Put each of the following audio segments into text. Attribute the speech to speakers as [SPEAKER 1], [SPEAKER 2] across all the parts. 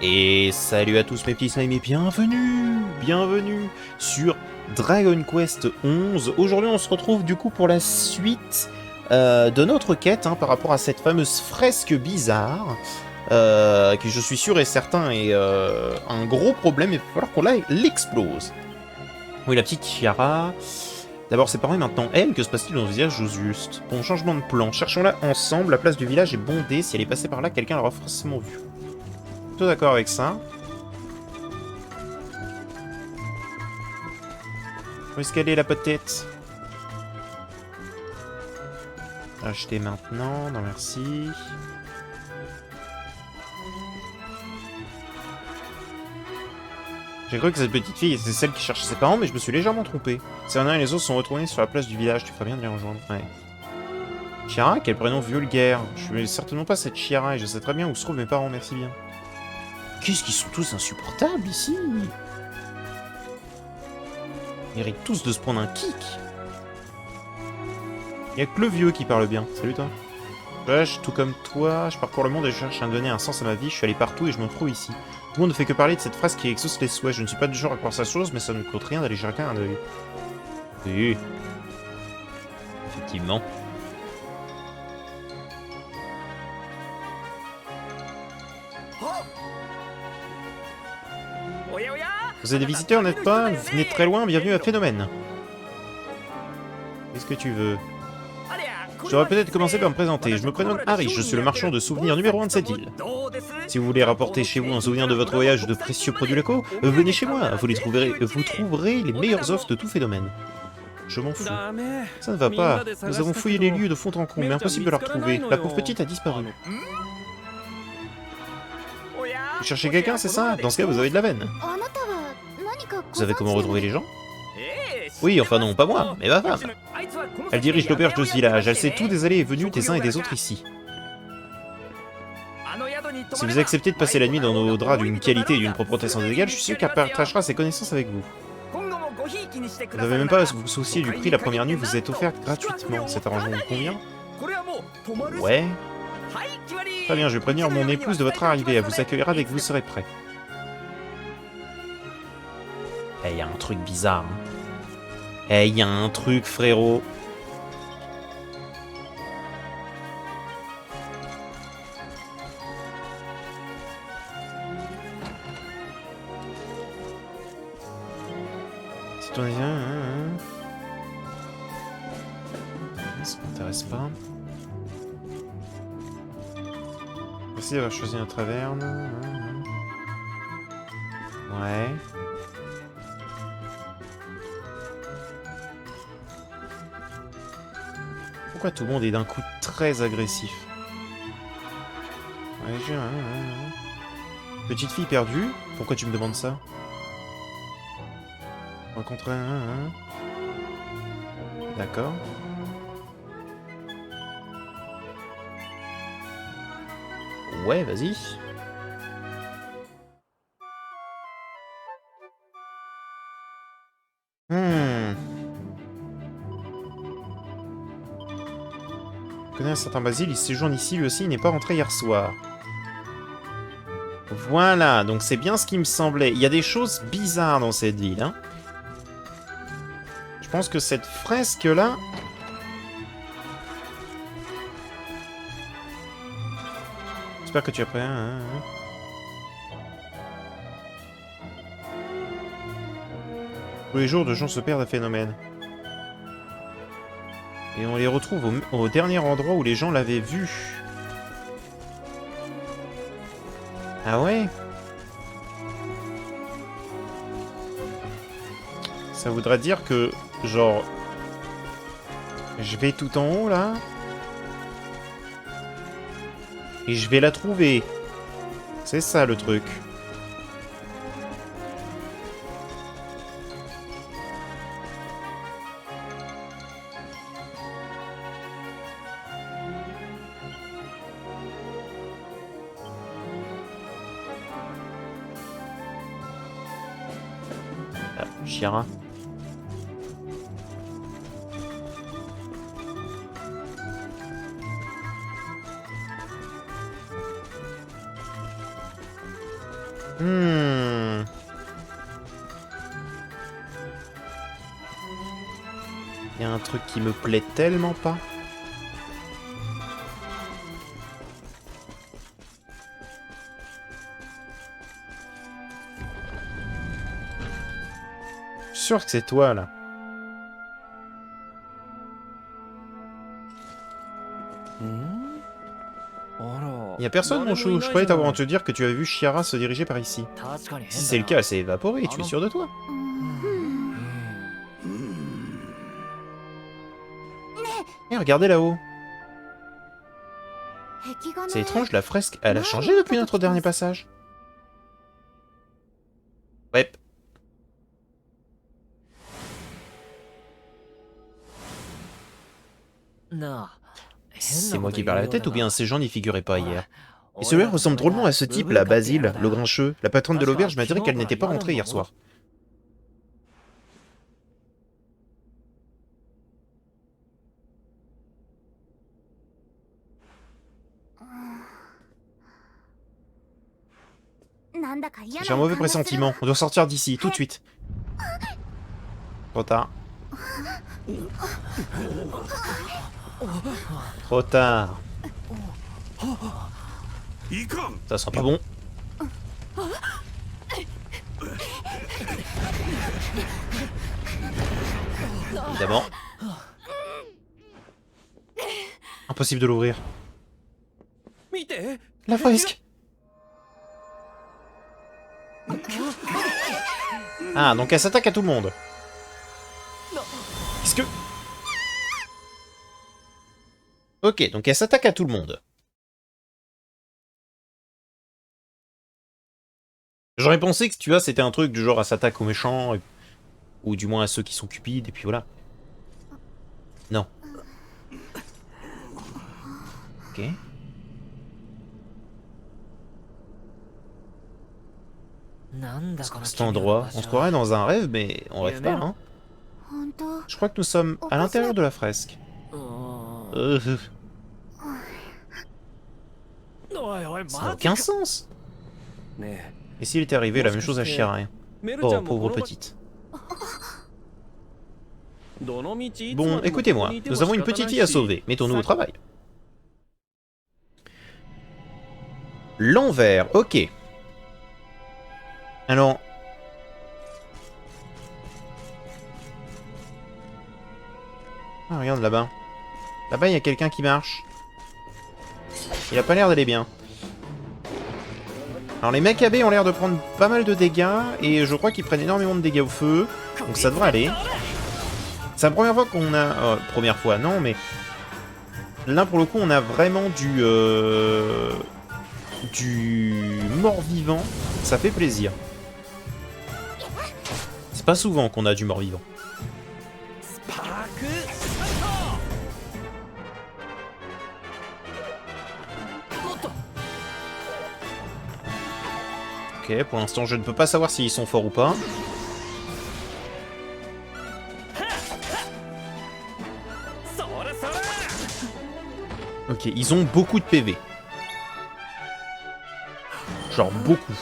[SPEAKER 1] Et salut à tous mes petits slimes et bienvenue sur Dragon Quest 11. Aujourd'hui on se retrouve du coup pour la suite de notre quête par rapport à cette fameuse fresque bizarre qui je suis sûr et certain est un gros problème et il va falloir qu'on l'explose. Oui, la petite Chiara. D'abord c'est pareil, maintenant elle, que se passe-t-il dans le village juste? Bon, changement de plan, cherchons-la ensemble, la place du village est bondée, si elle est passée par là, quelqu'un l'aura forcément vue. Plutôt d'accord avec ça. Où est-ce qu'elle est, la petite? Acheter maintenant, non merci. J'ai cru que cette petite fille était celle qui cherchait ses parents, mais je me suis légèrement trompé. Certains et les autres sont retournés sur la place du village, tu ferais bien de les rejoindre. Ouais. Chiara, quel prénom vulgaire. Je suis certainement pas cette Chiara et je sais très bien où se trouvent mes parents, merci bien. Qu'est-ce qu'ils sont tous insupportables ici? Ils méritent tous de se prendre un kick. Y'a que le vieux qui parle bien. Salut toi. Wesh, tout comme toi, je parcours le monde et je cherche à donner un sens à ma vie, je suis allé partout et je me trouve ici. Tout le monde ne fait que parler de cette phrase qui exauce les souhaits. Je ne suis pas du genre à croire sa chose, mais ça ne coûte rien d'aller jeter un œil. Oui. Effectivement. Vous êtes des visiteurs, n'êtes pas? Vous venez de très loin, bienvenue à Phénomène. Qu'est-ce que tu veux? Je devrais peut-être commencer par me présenter. Je me prénomme Harry, je suis le marchand de souvenirs numéro 1 de cette ville. Si vous voulez rapporter chez vous un souvenir de votre voyage ou de précieux produits locaux, venez chez moi, vous trouverez les meilleures offres de tout Phénomène. Je m'en fous. Ça ne va pas. Nous avons fouillé les lieux de fond en comble, mais impossible de la retrouver. La pauvre petite a disparu. Vous cherchez quelqu'un, c'est ça? Dans ce cas, vous avez de la veine. Vous savez comment retrouver les gens? Oui, enfin non, pas moi, mais ma femme. Elle dirige l'auberge de ce village, elle sait tout des allées et venues des uns et des autres ici. Si vous acceptez de passer la nuit dans nos draps d'une qualité et d'une propreté sans égal, je suis sûr qu'elle partagera ses connaissances avec vous. Vous n'avez même pas à vous soucier du prix, la première nuit vous est offerte gratuitement. Cet arrangement vous convient? Ouais. Très bien, je vais prévenir mon épouse de votre arrivée, elle vous accueillera dès que vous serez prêt. Eh, y a un truc bizarre. Eh, y a un truc, frérot. Ça m'intéresse pas. Merci d'avoir choisi une taverne. Ouais. Pourquoi tout le monde est d'un coup très agressif? Ouais, petite fille perdue? Pourquoi tu me demandes ça? Rencontrer D'accord. Ouais, vas-y. Je connais un certain Basile, il séjourne ici, lui aussi, il n'est pas rentré hier soir. Voilà, donc c'est bien ce qui me semblait. Il y a des choses bizarres dans cette ville, hein. Je pense que cette fresque-là... J'espère que tu as pris Tous les jours, de gens se perdent à Phénomène. Et on les retrouve au dernier endroit où les gens l'avaient vu. Ah ouais? Ça voudrait dire que, genre... Je vais tout en haut, là. Et je vais la trouver. C'est ça, le truc. Ah, Chiara. Hmm. Il y a un truc qui me plaît tellement pas. Je suis sûr que c'est toi, là. Il y a personne, mon chou. Je croyais t'avoir entendu dire que tu avais vu Chiara se diriger par ici. Si c'est le cas, elle s'est évaporée. Tu es sûr de toi? Eh, regardez là-haut. C'est étrange, la fresque, elle a changé depuis notre dernier passage. Ouais. C'est moi qui perds la tête ou bien ces gens n'y figuraient pas hier? Et celui-là ressemble drôlement à ce type, là, Basile, le grincheux. La patronne de l'auberge m'a dit qu'elle n'était pas rentrée hier soir. J'ai un mauvais pressentiment. On doit sortir d'ici, tout de suite. Trop tard. Trop tard. Ça sent pas bon. Évidemment. Impossible de l'ouvrir. La fresque. Ah, donc elle s'attaque à tout le monde. Est-ce que... Ok, donc elle s'attaque à tout le monde. J'aurais pensé que, tu vois, c'était un truc du genre, elle s'attaque aux méchants, ou du moins à ceux qui sont cupides, et puis voilà. Non. Ok. Cet endroit, on se croirait dans un rêve, mais on rêve pas, hein. Je crois que nous sommes à l'intérieur de la fresque. Ça n'a aucun sens. Et s'il était arrivé la même chose à Chiara? Oh, pauvre petite. Bon, écoutez-moi, nous avons une petite fille à sauver. Mettons-nous au travail. L'envers, ok. Alors... Ah, regarde là-bas. Là-bas, il y a quelqu'un qui marche. Il a pas l'air d'aller bien. Alors les Maccabées ont l'air de prendre pas mal de dégâts, et je crois qu'ils prennent énormément de dégâts au feu, donc ça devrait aller. C'est la première fois qu'on a... première fois, non, mais... Là, pour le coup, on a vraiment du mort-vivant. Ça fait plaisir. C'est pas souvent qu'on a du mort-vivant. Ok, pour l'instant, je ne peux pas savoir s'ils sont forts ou pas. Ok, ils ont beaucoup de PV. Genre beaucoup.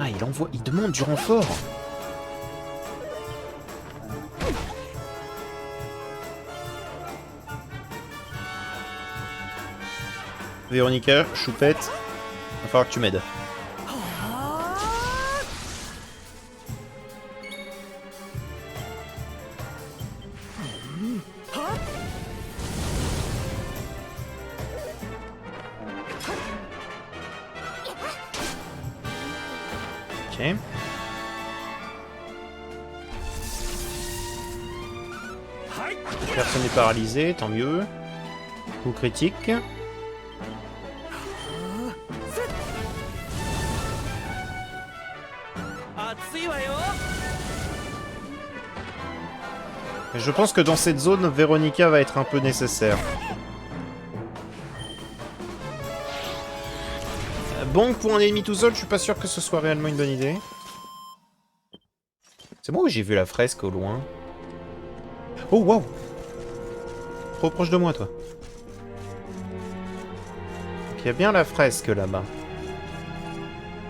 [SPEAKER 1] Ah, il demande du renfort. Véronica, choupette, va falloir que tu m'aides. Ok. Personne n'est paralysé, tant mieux. Coup critique. Je pense que dans cette zone, Véronica va être un peu nécessaire. Bon, pour un ennemi tout seul, je suis pas sûr que ce soit réellement une bonne idée. C'est moi où j'ai vu la fresque au loin. Oh, waouh! Trop proche de moi, toi. Il y a bien la fresque là-bas.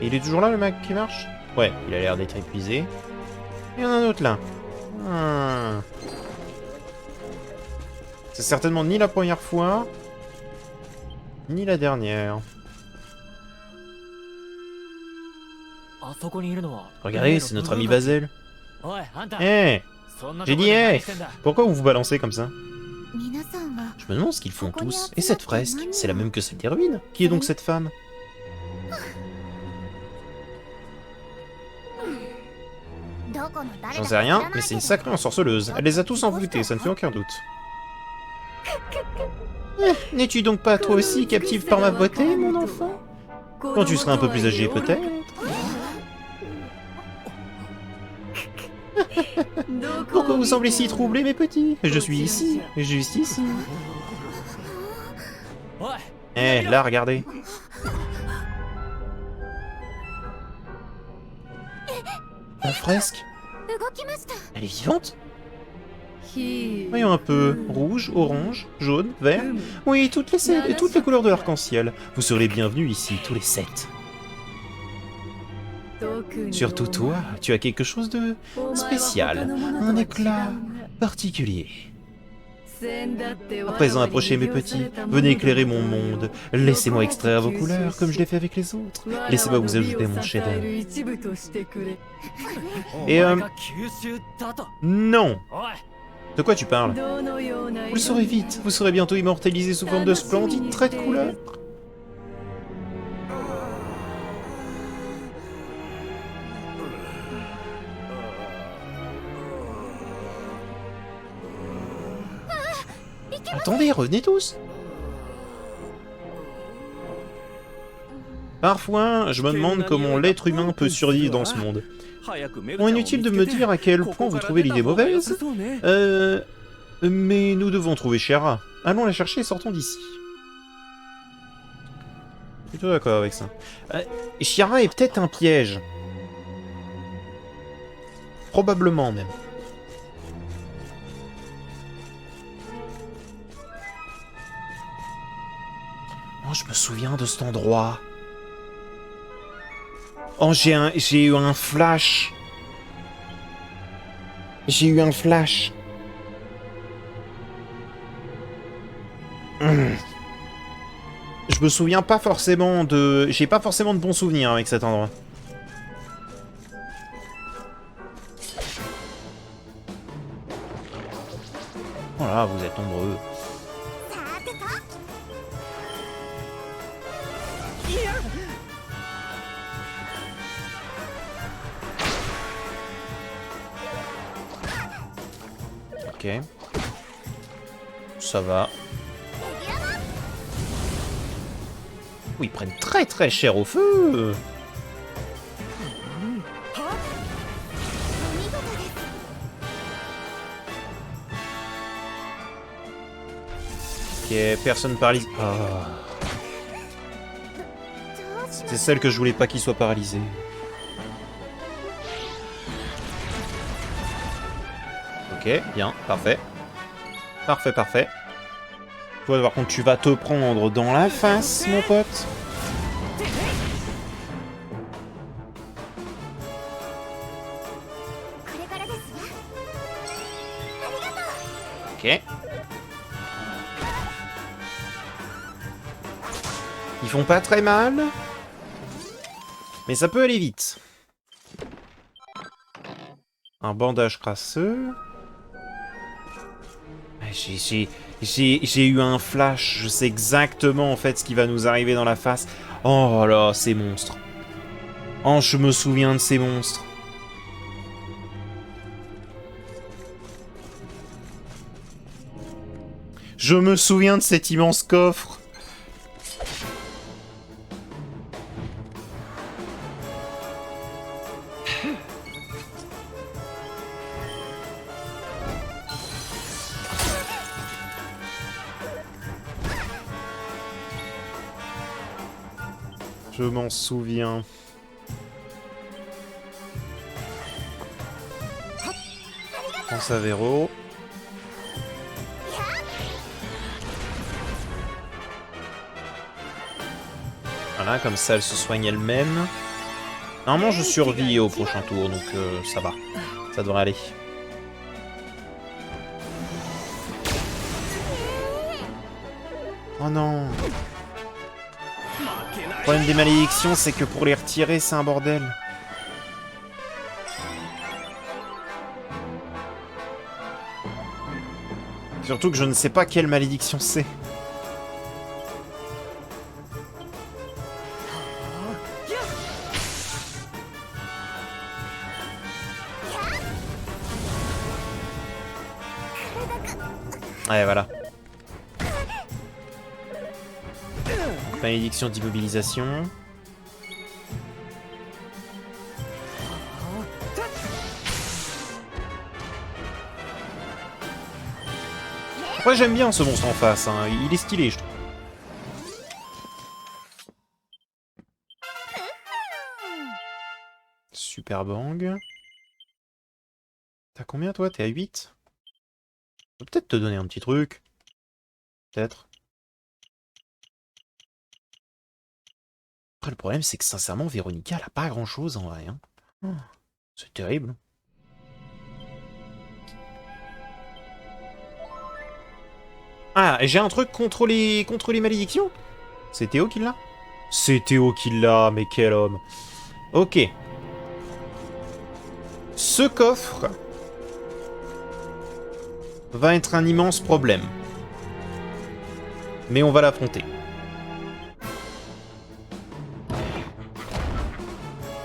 [SPEAKER 1] Et il est toujours là, le mec qui marche? Ouais, il a l'air d'être épuisé. Il y en a un autre là. Ah. C'est certainement ni la première fois, ni la dernière. Regardez, c'est notre ami Bazel. Eh, j'ai dit eh. Pourquoi vous vous balancez comme ça? Je me demande ce qu'ils font tous. Et cette fresque, c'est la même que celle des ruines. Qui est donc cette femme? J'en sais rien, mais c'est une sacrée ensorceleuse. Elle les a tous envoûtés, ça ne fait aucun doute. N'es-tu donc pas toi aussi captive par ma beauté, mon enfant? Quand tu seras un peu plus âgé, peut-être? Pourquoi vous semblez si troublés, mes petits? Je suis ici, juste ici. Eh, là, regardez. La fresque? Elle est vivante? Voyons un peu. Rouge, orange, jaune, vert. Oui, toutes les couleurs de l'arc-en-ciel. Vous serez les bienvenus ici, tous les 7. Surtout toi, tu as quelque chose de spécial. Un éclat particulier. À présent, approchez mes petits. Venez éclairer mon monde. Laissez-moi extraire vos couleurs, comme je l'ai fait avec les autres. Laissez-moi vous ajouter mon chef-d'œuvre. Et non! De quoi tu parles? Vous le saurez vite. Vous serez bientôt immortalisé sous forme de splendides traits de couleurs. Attendez, revenez tous. Parfois, je me demande comment l'être humain peut survivre dans ce monde. Bon, inutile de me dire à quel point vous trouvez l'idée mauvaise. Mais nous devons trouver Shira. Allons la chercher et sortons d'ici. Plutôt d'accord avec ça. Shira est peut-être un piège. Probablement même. Oh, je me souviens de cet endroit. Oh, j'ai eu un flash. J'ai eu un flash. Je me souviens pas forcément de... J'ai pas forcément de bons souvenirs avec cet endroit. Voilà, vous êtes nombreux. Ok. Ça va. Oh, ils prennent très très cher au feu. Ok, personne paralysé. Oh. C'est celle que je voulais pas qu'il soit paralysé. Ok, bien, parfait. Parfait, parfait. Toi, par contre, tu vas te prendre dans la face, mon pote. Ok. Ils font pas très mal. Mais ça peut aller vite. Un bandage crasseux. J'ai eu un flash, je sais exactement en fait ce qui va nous arriver dans la face. Oh là, ces monstres. Oh, je me souviens de ces monstres. Je me souviens de cet immense coffre. Je m'en souviens. Pense à Véro. Voilà, comme ça elle se soigne elle-même. Normalement je survis au prochain tour, donc ça va. Ça devrait aller. Oh non. Le problème des malédictions, c'est que pour les retirer, c'est un bordel. Surtout que je ne sais pas quelle malédiction c'est. Ouais, voilà. Malédiction d'immobilisation. Après, j'aime bien ce monstre en face, hein. Il est stylé, je trouve. Super bang. T'as combien, toi? T'es à 8? Je peux peut-être te donner un petit truc. Peut-être. Après, le problème, c'est que sincèrement, Véronica, elle a pas grand-chose en vrai. Hein. Oh, c'est terrible. Ah, j'ai un truc contre les malédictions? C'est Théo qui l'a? C'est Théo qui l'a, mais quel homme. Ok. Ce coffre va être un immense problème. Mais on va l'affronter.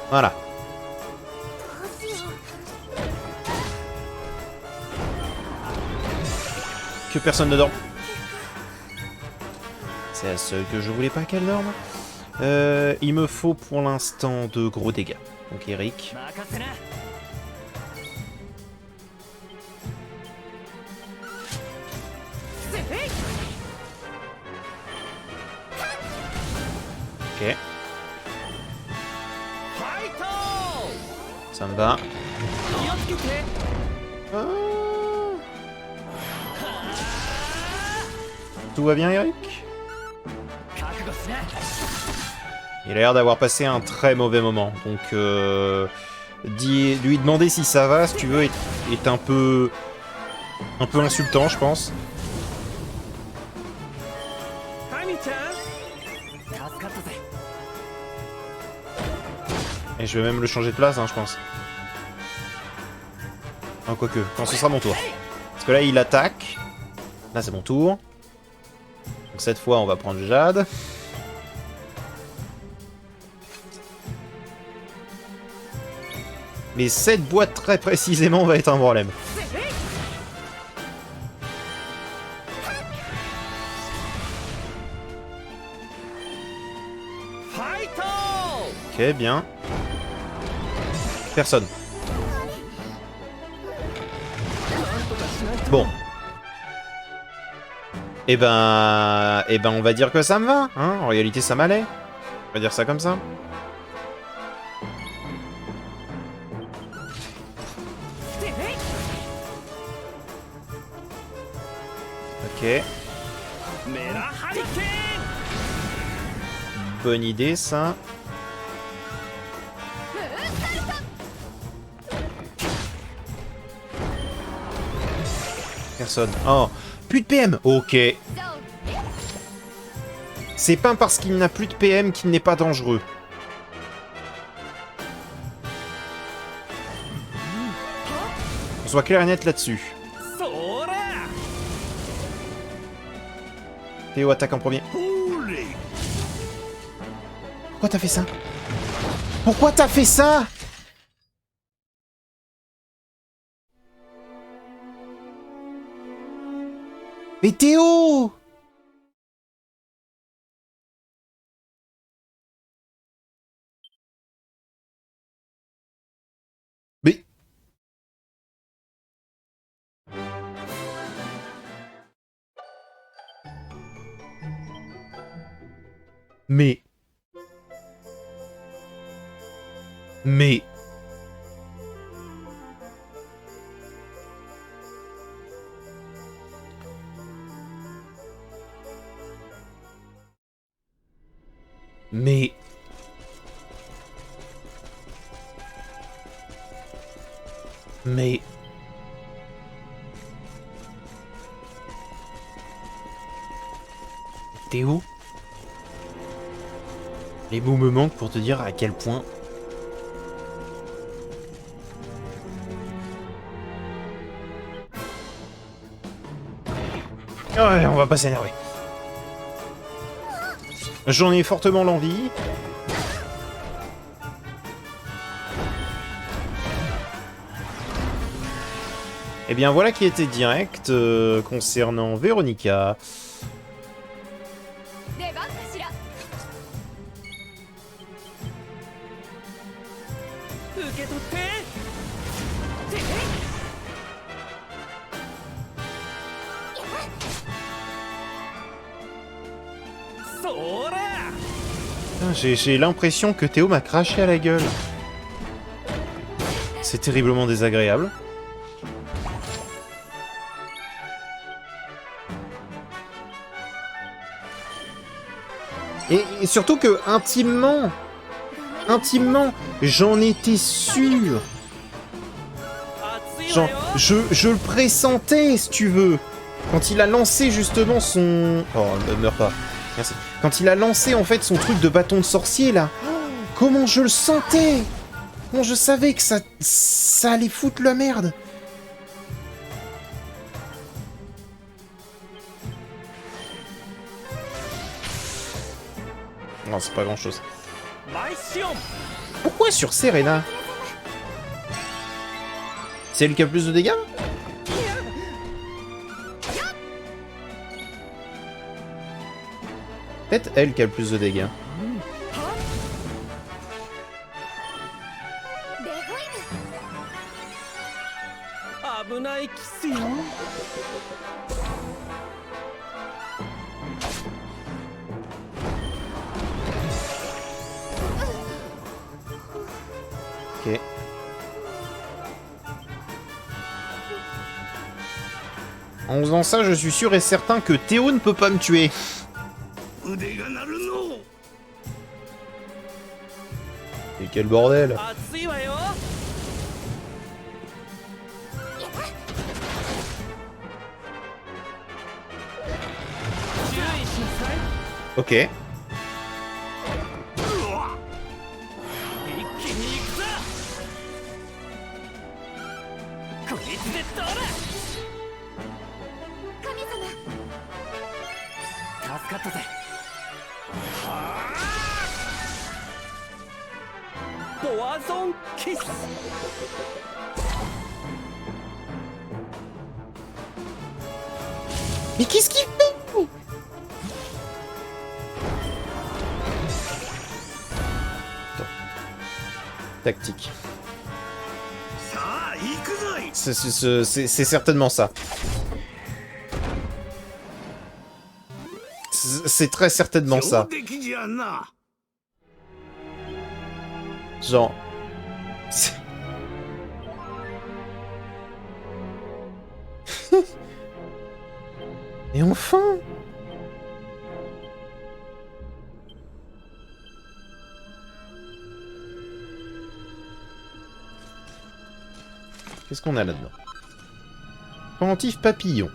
[SPEAKER 1] Voilà. Que personne ne dorme. C'est la seule que je voulais pas qu'elle dorme. Il me faut pour l'instant de gros dégâts. Donc Eric. Ok. Ça me va. Ah. Tout va bien, Eric? Il a l'air d'avoir passé un très mauvais moment. Donc, lui demander si ça va, si tu veux, est un peu insultant, je pense. Et je vais même le changer de place, hein, je pense. Ah, quoique, quand ce sera mon tour. Parce que là, il attaque. Là, c'est mon tour. Donc cette fois, on va prendre Jade. Mais cette boîte, très précisément, va être un problème. Ok, bien. Personne. Bon. Eh ben, on va dire que ça me va, hein. En réalité, ça m'allait. On va dire ça comme ça. Ok. Bonne idée, ça. Personne. Oh, plus de PM. Ok. C'est pas parce qu'il n'a plus de PM qu'il n'est pas dangereux. On soit clair et net là-dessus. Théo attaque en premier. Pourquoi t'as fait ça? Pourquoi t'as fait ça? Mais Théo! Mais... Mais... Mais... Mais... Mais... Théo? Les mots me manquent pour te dire à quel point... Ouais, on va pas s'énerver. J'en ai fortement l'envie. Et bien voilà qui était direct concernant Véronica. J'ai l'impression que Théo m'a craché à la gueule. C'est terriblement désagréable. Et surtout que, intimement, j'en étais sûr. Genre, je le pressentais, si tu veux. Quand il a lancé justement son... Oh, ne meurs pas. Merci. Quand il a lancé en fait son truc de bâton de sorcier là, comment je le sentais! Comment je savais que ça allait foutre la merde! Non, c'est pas grand chose. Pourquoi sur Serena? C'est elle qui a plus de dégâts? Peut-être elle qui a le plus de dégâts. Ok. En faisant ça, je suis sûr et certain que Théo ne peut pas me tuer. Et quel bordel! Ok. Mais qu'est-ce qu'il fait? Tactique. C'est certainement ça. C'est très certainement ça. Genre... Et enfin! Qu'est-ce qu'on a là-dedans? Pendentif papillon.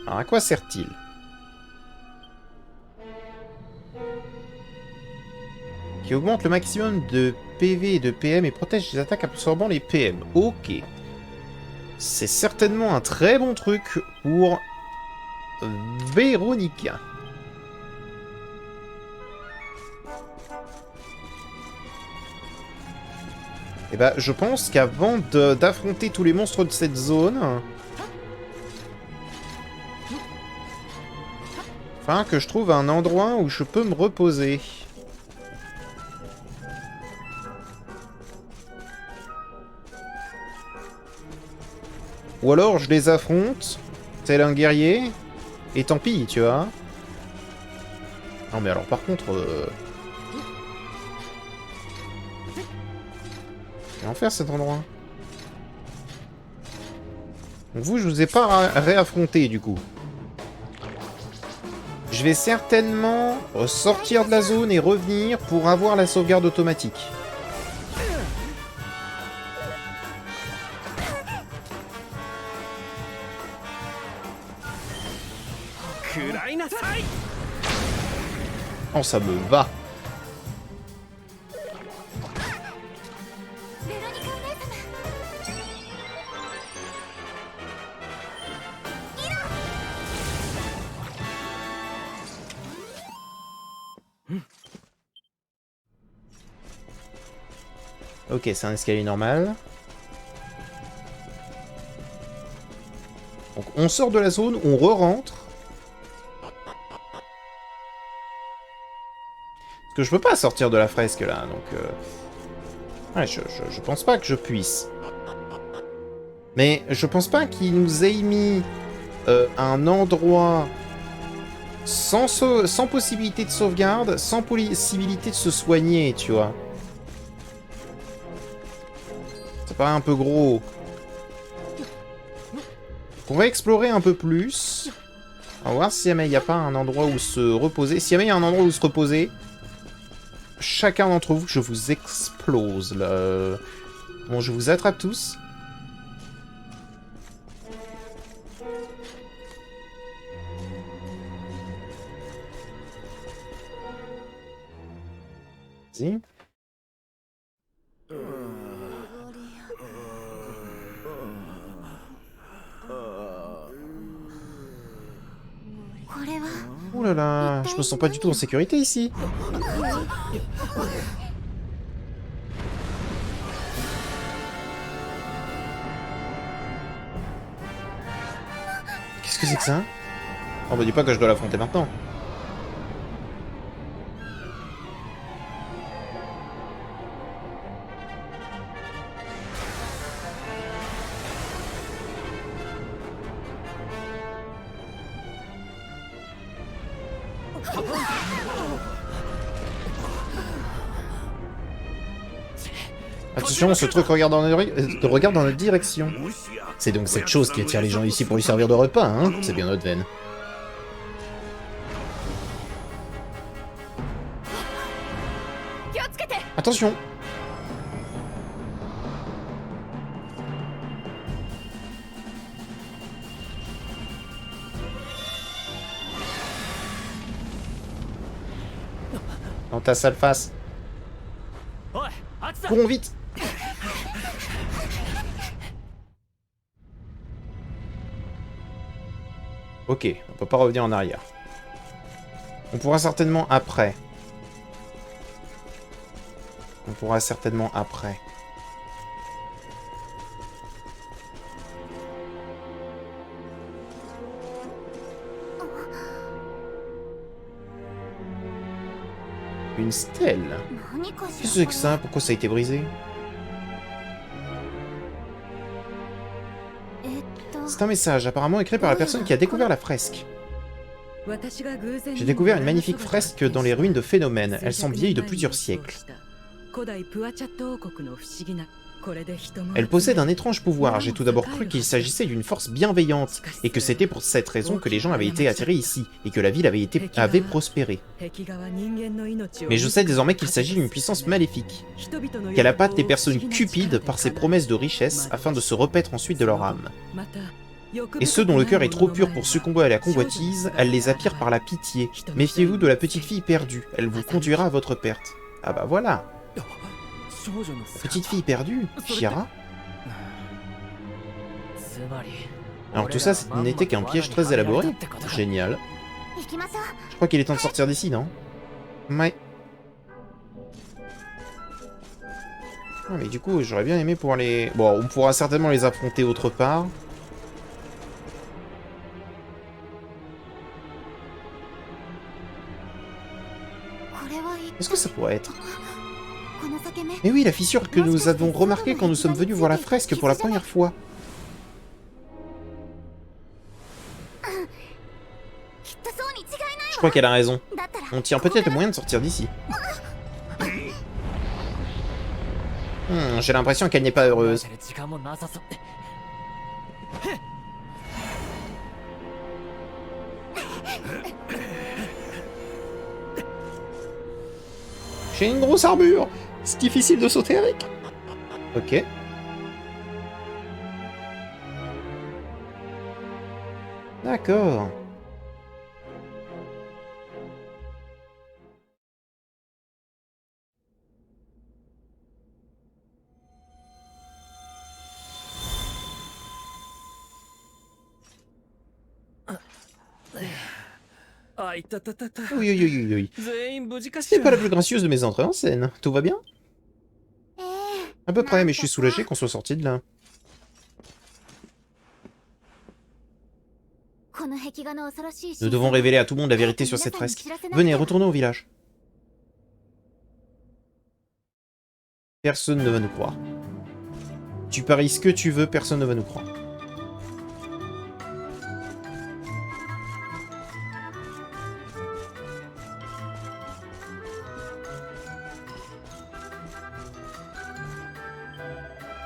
[SPEAKER 1] Alors à quoi sert-il? Qui augmente le maximum de PV et de PM et protège les attaques absorbant les PM. Ok. C'est certainement un très bon truc pour Véronica. Et bah, je pense qu'avant d'affronter tous les monstres de cette zone... Enfin, que je trouve un endroit où je peux me reposer. Ou alors, je les affronte, tel un guerrier, et tant pis, tu vois. Non mais alors, par contre... Qu'est-ce en faire cet endroit? Donc vous, je vous ai pas réaffronté, du coup. Je vais certainement sortir de la zone et revenir pour avoir la sauvegarde automatique. Oh, ça me va. Ok, c'est un escalier normal. Donc on sort de la zone, on re-rentre. Parce que je peux pas sortir de la fresque là, donc... Ouais, je pense pas que je puisse. Mais je pense pas qu'il nous ait mis un endroit sans possibilité de sauvegarde, sans possibilité de se soigner, tu vois. Ça paraît un peu gros. On va explorer un peu plus. On va voir si jamais il n'y a pas un endroit où se reposer. Si jamais il y a un endroit où se reposer, chacun d'entre vous, je vous explose. Là. Bon, je vous attrape tous. Vas-y. Oh là là, je me sens pas du tout en sécurité ici. Qu'est-ce que c'est que ça? Oh bah dis pas que je dois l'affronter maintenant. Attention, ce truc regarde dans notre direction. C'est donc cette chose qui attire les gens ici pour lui servir de repas, hein? C'est bien notre veine. Attention! Dans ta sale face. Courons vite! Ok, on peut pas revenir en arrière. On pourra certainement après. On pourra certainement après. Une stèle. Qu'est-ce que c'est que ça? Pourquoi ça a été brisé? C'est un message, apparemment écrit par la personne qui a découvert la fresque. J'ai découvert une magnifique fresque dans les ruines de Phénomène. Elle semble vieille de plusieurs siècles. Elle possède un étrange pouvoir. J'ai tout d'abord cru qu'il s'agissait d'une force bienveillante, et que c'était pour cette raison que les gens avaient été attirés ici, et que la ville avait prospéré. Mais je sais désormais qu'il s'agit d'une puissance maléfique, qu'elle appâte les personnes cupides par ses promesses de richesse, afin de se repaître ensuite de leur âme. Et ceux dont le cœur est trop pur pour succomber à la convoitise, elle les attire par la pitié. Méfiez-vous de la petite fille perdue, elle vous conduira à votre perte. Ah bah voilà. Petite fille perdue, Shira. Alors tout ça, ce n'était qu'un piège très élaboré. Génial. Je crois qu'il est temps de sortir d'ici, non? Ouais. Ah, mais du coup, j'aurais bien aimé pouvoir les... Bon, on pourra certainement les affronter autre part. Qu'est-ce que ça pourrait être? Mais oui, la fissure que nous avons remarquée quand nous sommes venus voir la fresque pour la première fois. Je crois qu'elle a raison. On tient peut-être le moyen de sortir d'ici. J'ai l'impression qu'elle n'est pas heureuse. J'ai une grosse armure. C'est difficile de sauter avec. Ok. D'accord. Oui, oui, oui, oui, oui. C'est pas la plus gracieuse de mes entrées en scène. Tout va bien? À peu près, mais je suis soulagé qu'on soit sorti de là. Nous devons révéler à tout le monde la vérité sur cette fresque. Venez, retournons au village. Personne ne va nous croire. Tu paries ce que tu veux, personne ne va nous croire.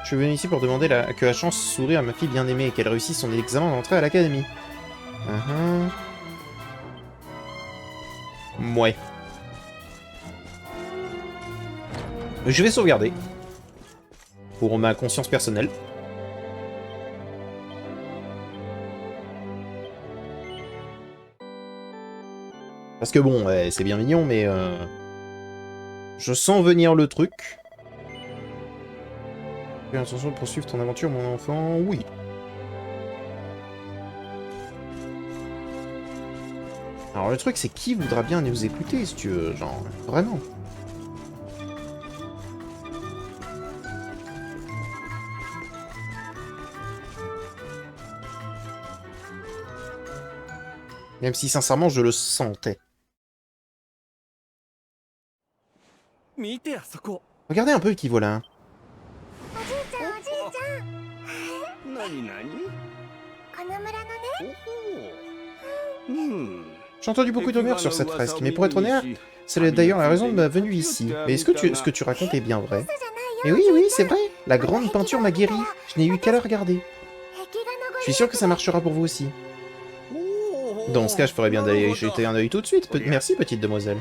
[SPEAKER 1] Je suis venu ici pour demander que la chance sourie à ma fille bien-aimée et qu'elle réussisse son examen d'entrée à l'académie. Ouais. Je vais sauvegarder. Pour ma conscience personnelle. Parce que bon, ouais, c'est bien mignon, mais... je sens venir le truc. Tu as l'intention de poursuivre ton aventure, mon enfant? Oui. Alors le truc, c'est qui voudra bien nous écouter, si tu veux, genre, vraiment. Même si, sincèrement, je le sentais. Regardez un peu qui voilà. J'ai entendu beaucoup de rumeurs sur cette fresque, mais pour être honnête, c'est d'ailleurs la raison de ma venue ici. Mais est-ce que ce que tu racontes est bien vrai? Et oui, oui, c'est vrai. La grande peinture m'a guéri. Je n'ai eu qu'à la regarder. Je suis sûr que ça marchera pour vous aussi. Dans ce cas, je ferais bien d'aller y jeter un œil tout de suite. Merci, petite demoiselle.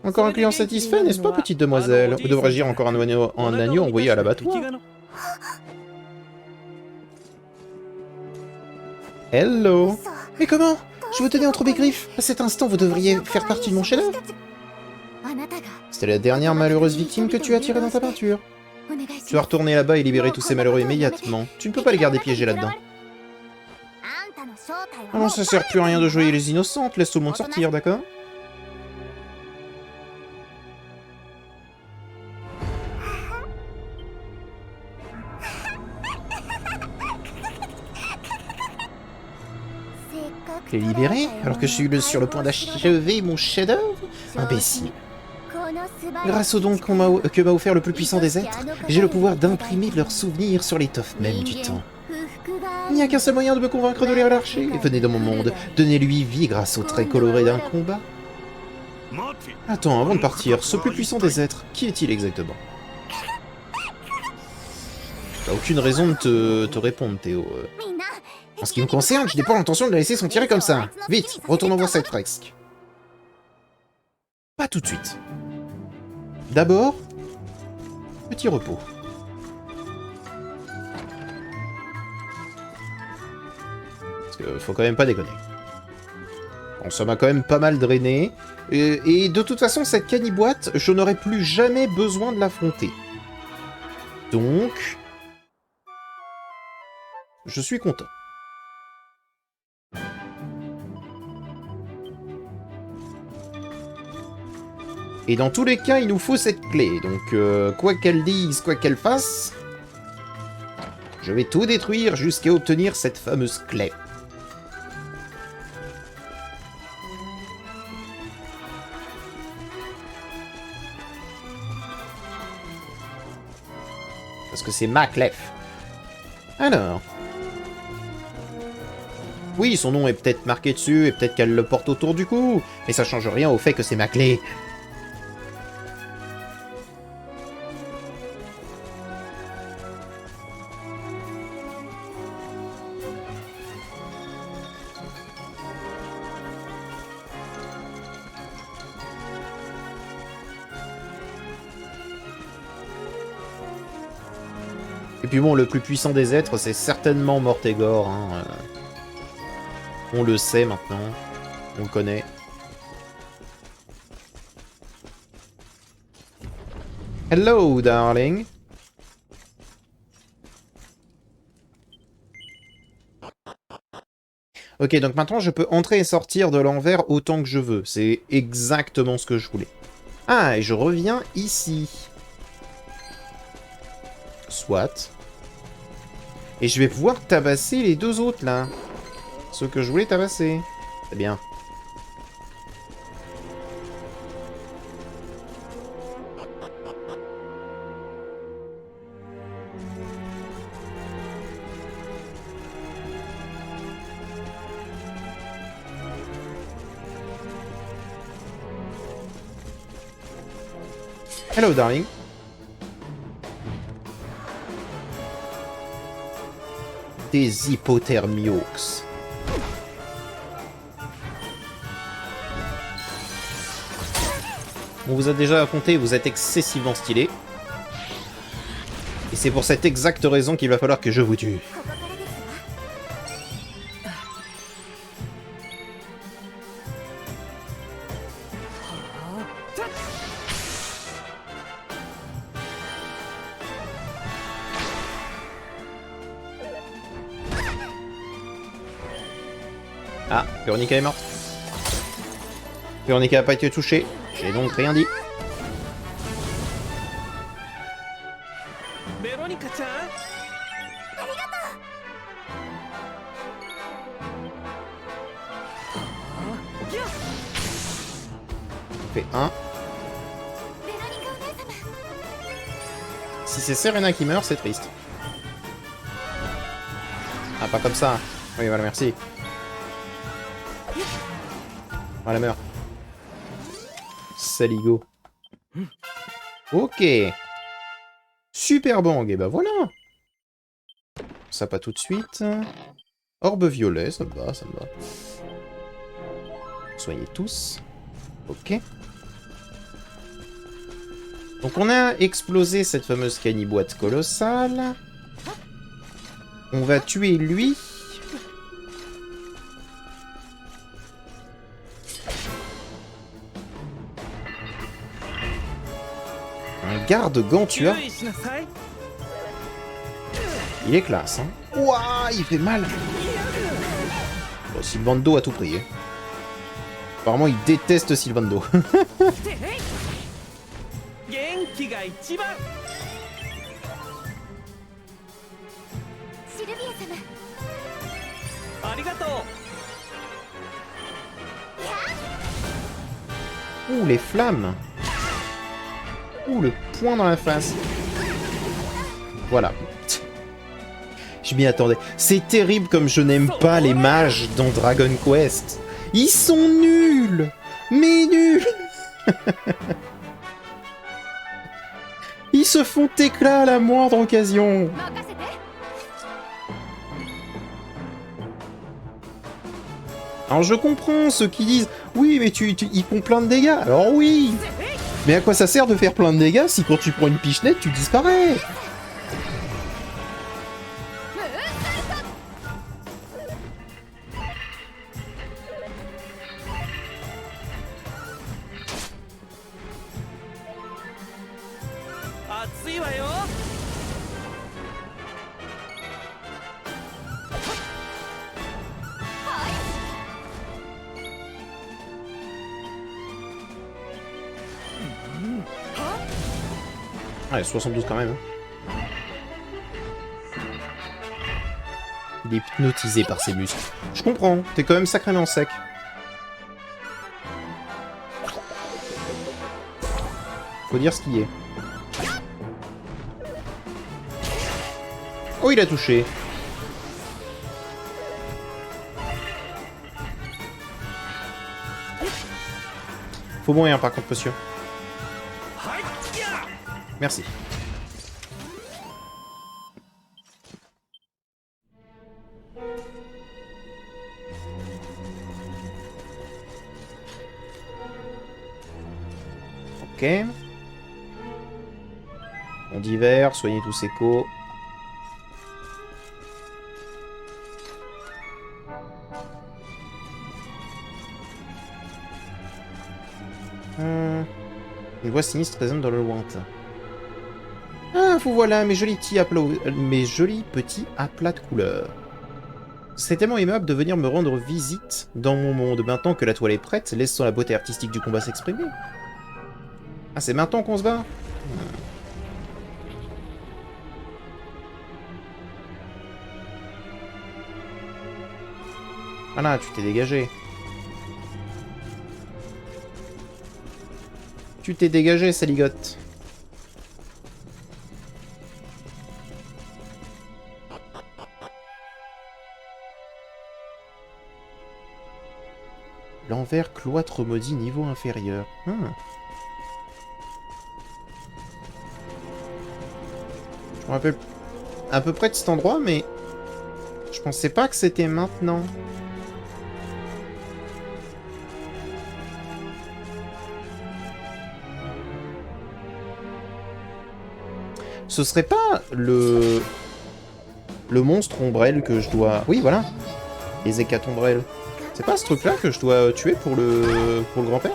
[SPEAKER 1] Encore un client satisfait, n'est-ce pas, petite demoiselle? Ou devrais-je dire encore un agneau envoyé à l'abattoir? Hello. Mais comment? Je vous tenais entre mes griffes. À cet instant, vous devriez faire partie de mon chef-d'œuvre. C'était la dernière malheureuse victime que tu as tirée dans ta peinture. Tu vas retourner là-bas et libérer tous ces malheureux immédiatement. Tu ne peux pas les garder piégés là-dedans. Ah non, ça sert plus à rien de jouer les innocentes. Laisse tout le monde sortir, d'accord? Les libérer alors que je suis sur le point d'achever mon chef-d'œuvre? Imbécile. Grâce au don que m'a offert le plus puissant des êtres, j'ai le pouvoir d'imprimer leurs souvenirs sur l'étoffe même du temps. Il n'y a qu'un seul moyen de me convaincre de les relâcher. Venez dans mon monde, donnez-lui vie grâce aux traits colorés d'un combat. Attends, avant de partir, ce plus puissant des êtres, qui est-il exactement? T'as aucune raison de te répondre, Théo. En ce qui me concerne, je n'ai pas l'intention de la laisser s'en tirer comme ça. Vite, retournons voir cette fresque. Pas tout de suite. D'abord, petit repos. Parce que faut quand même pas déconner. Bon, ça m'a quand même pas mal drainé. Et de toute façon, cette caniboîte, je n'aurais plus jamais besoin de l'affronter. Donc, je suis content. Et dans tous les cas, il nous faut cette clé. Donc, quoi qu'elle dise, quoi qu'elle fasse, je vais tout détruire jusqu'à obtenir cette fameuse clé. Parce que c'est ma clé. Alors. Oui, son nom est peut-être marqué dessus, et peut-être qu'elle le porte autour du cou, mais ça change rien au fait que c'est ma clé. Et puis bon, le plus puissant des êtres, c'est certainement Mortégor. Hein, on le sait maintenant. On le connaît. Hello, darling. Ok, donc maintenant je peux entrer et sortir de l'envers autant que je veux. C'est exactement ce que je voulais. Ah, et je reviens ici. Soit. Et je vais pouvoir tabasser les deux autres, là. Ceux que je voulais tabasser. C'est bien. Hello, darling. Des hypothermiox. On vous a déjà raconté, vous êtes excessivement stylé. Et c'est pour cette exacte raison qu'il va falloir que je vous tue. Ah, Veronica est morte. Veronica n'a pas été touchée. J'ai donc rien dit. On fait 1. Si c'est Serena qui meurt, c'est triste. Ah, pas comme ça. Oui, voilà, merci. Voilà, meurt. Saligo. Ok. Super bang, et ben voilà. Ça pas tout de suite. Orbe violet, ça me va, ça me va. Soyez tous. Ok. Donc on a explosé cette fameuse caniboîte colossale. On va tuer lui. Un garde Gantua. Il est classe, hein. Ouah, il fait mal. Bon, Sylvando à tout prix. Hein. Apparemment, il déteste Sylvando. Ouh, les flammes. Ouh, le poing dans la face. Voilà. Je m'y attendais. C'est terrible comme je n'aime pas les mages dans Dragon Quest. Ils sont nuls. Mais nuls. Ils se font éclat à la moindre occasion. Alors je comprends ceux qui disent « Oui, mais ils font plein de dégâts. » Alors oui. Mais à quoi ça sert de faire plein de dégâts si quand tu prends une pichenette, tu disparais? Ouais, 72 quand même. Hein. Il est hypnotisé par ses muscles. Je comprends, t'es quand même sacrément sec. Faut dire ce qui est. Oh, il a touché. Faut mourir par contre, monsieur. Merci. Ok. On d'hiver, soignez tous ces co. voix sinistre résonne dans le lointain. Ah, vous voilà, mes jolis petits aplats de couleurs. C'est tellement aimable de venir me rendre visite dans mon monde. Maintenant que la toile est prête, laissons la beauté artistique du combat s'exprimer. Ah, c'est maintenant qu'on se bat? Ah là, tu t'es dégagé. Tu t'es dégagé, saligote. L'envers cloître maudit niveau inférieur. Je me rappelle à peu près de cet endroit, mais je pensais pas que c'était maintenant. Ce serait pas le monstre ombrelle que je dois... Oui, voilà. Les hécatombrelles. C'est pas ce truc-là que je dois tuer pour le grand-père?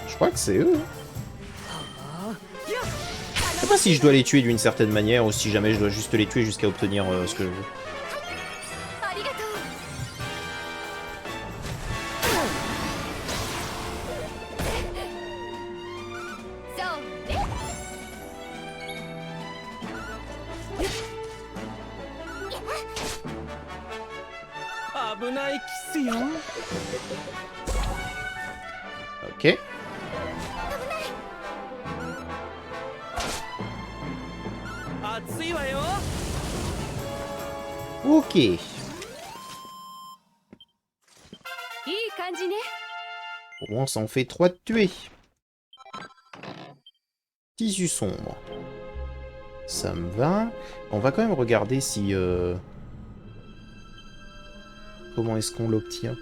[SPEAKER 1] Je crois que c'est eux. Je sais pas si je dois les tuer d'une certaine manière ou si jamais je dois juste les tuer jusqu'à obtenir ce que je veux. Ok. Ok. Au moins, ça en fait 3 de tuer. Tissu sombre. Ça me va. On va quand même regarder si... Comment est-ce qu'on l'obtient?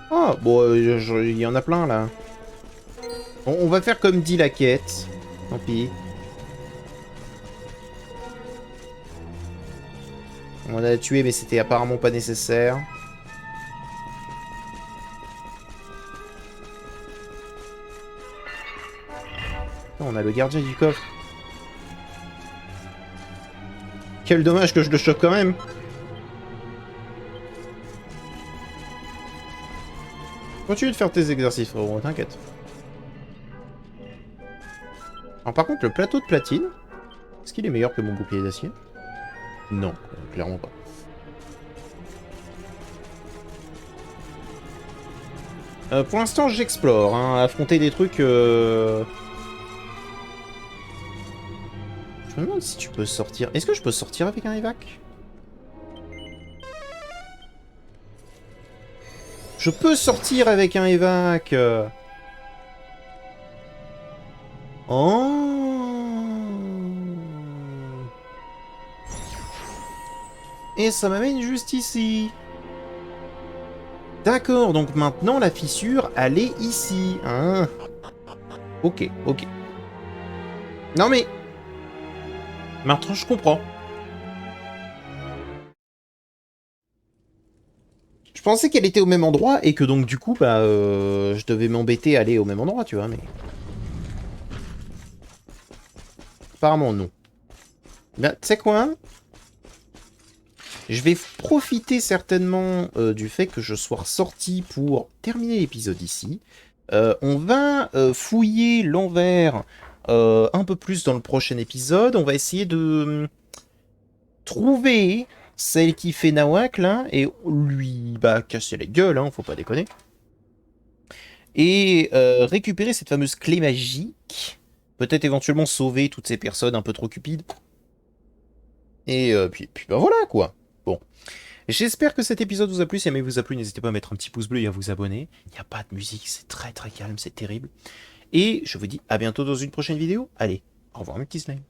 [SPEAKER 1] Ah, bon, il y en a plein, là. On va faire comme dit la quête. Tant pis. On a tué, mais c'était apparemment pas nécessaire. On a le gardien du coffre. Quel dommage que je le choque quand même. Continue de faire tes exercices, frérot, t'inquiète. Alors par contre, le plateau de platine, est-ce qu'il est meilleur que mon bouclier d'acier? Non, clairement pas. Pour l'instant, j'explore, hein, affronter des trucs... Je me demande si tu peux sortir... Est-ce que je peux sortir avec un évac? Je peux sortir avec un évac. Oh. Et ça m'amène juste ici. D'accord, donc maintenant la fissure, elle est ici. Hein. Ok, ok. Non mais... Maintenant je comprends. Je pensais qu'elle était au même endroit et que donc du coup, bah, je devais m'embêter à aller au même endroit, tu vois, mais... Apparemment non. Bah, tu sais quoi? Je vais profiter certainement du fait que je sois ressorti pour terminer l'épisode ici. On va fouiller l'envers un peu plus dans le prochain épisode. On va essayer de trouver celle qui fait Nawak, là, et lui casser la gueule, hein, faut pas déconner. Et récupérer cette fameuse clé magique. Peut-être éventuellement sauver toutes ces personnes un peu trop cupides. Et puis bah voilà, quoi. Bon. J'espère que cet épisode vous a plu. Si jamais il vous a plu, n'hésitez pas à mettre un petit pouce bleu et à vous abonner. Il n'y a pas de musique, c'est très très calme, c'est terrible. Et je vous dis à bientôt dans une prochaine vidéo. Allez, au revoir mes petits slimes.